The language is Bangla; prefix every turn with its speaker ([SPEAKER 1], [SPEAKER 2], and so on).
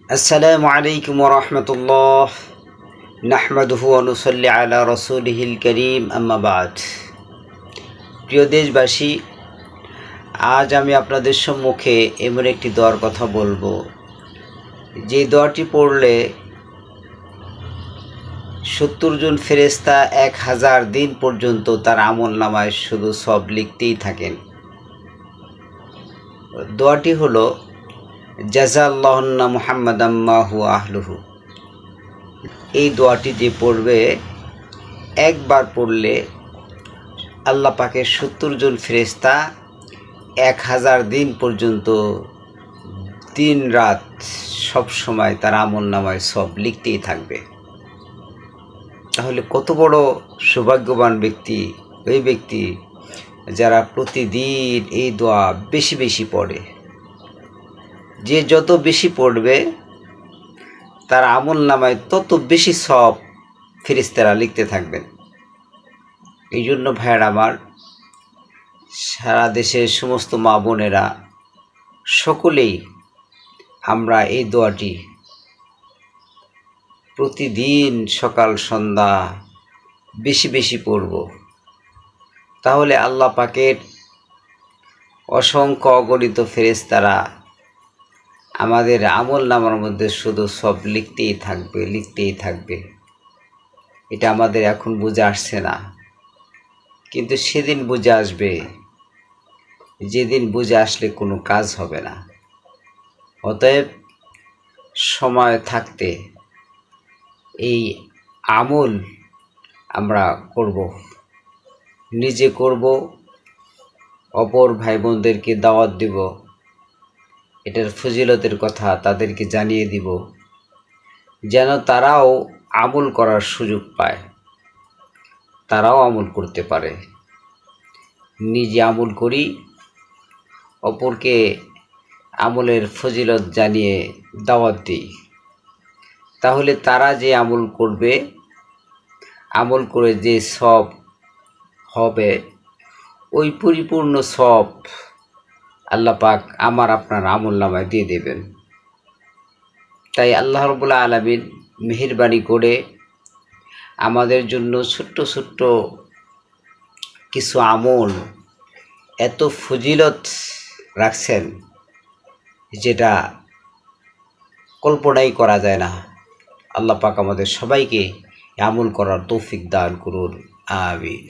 [SPEAKER 1] আসসালামু আলাইকুম ওয়া রাহমাতুল্লাহ নাহমাদুহু ওয়া নুসাল্লি আলা রাসূলিহিল কারীম আম্মা বা'দ। প্রিয় দেশবাসী, আজ আমি আপনাদের সম্মুখে এমন একটি দোয়ার কথা বলবো, যে দোয়াটি পড়লে 70 জন ফেরেশতা 1000 দিন পর্যন্ত তার আমলনামায় শুধু সব লিখতেই থাকেন। দোয়াটি হলো জাযাল্লাহুন্না মুহাম্মাদাম মা হুয়া আহলুহু। এই দোয়াটি যে পড়বে, একবার পড়লে আল্লাহ পাকের 70 জন ফেরেশতা 1000 দিন পর্যন্ত দিন রাত সব সময় তার আমলনামায় সব লিখতেই থাকবে। তাহলে কত বড় সৌভাগ্যবান ব্যক্তি ওই ব্যক্তি যারা প্রতিদিন এই দোয়া বেশি বেশি পড়ে। যে যত বেশি পড়বে তার আমলনামায় তত বেশি সব ফেরেশতারা লিখতে থাকবেন। এই জন্য ভাইয়েরা আমার, সারা দেশের সমস্ত মা বোনেরা সকলেই আমরা এই দোয়াটি প্রতিদিন সকাল সন্ধ্যা বেশি বেশি পড়ব। তাহলে আল্লাহ পাকের অসংখ্য অগণিত ফেরেশতারা আমাদের আমলনামার মধ্যে শুধু সব লিখতেই থাকবে। এটা আমাদের এখন বুঝে আসছে না, কিন্তু সেদিন বুঝে আসবে, যেদিন বুঝে আসলে কোনো কাজ হবে না। অতএব সময় থাকতে এই আমল আমরা করব, নিজে করব, অপর ভাই বোনদেরকে দাওয়াত দিব, এটার ফজিলতের কথা তাদেরকে জানিয়ে দিব, যেন তারাও আমল করার সুযোগ পায়, তারাও আমল করতে পারে। নিজে আমল করি, অপরকে আমলের ফজিলত জানিয়ে দাওয়াত দিই। তাহলে তারা যে আমল করবে, আমল করে যে সব হবে, ওই পরিপূর্ণ সব আল্লাহ পাক আমার আপনার আমলনামায় দিয়ে দেবেন। তাই আল্লাহ রাব্বুল আলামিন মেহেরবানি করে আমাদের জন্য ছোট্ট ছোট্ট কিছু আমল এত ফজিলত রাখছেন, যেটা কল্পনাই করা যায় না। আল্লাহ পাক আমাদের সবাইকে আমল করার তৌফিক দান করুন, আমিন।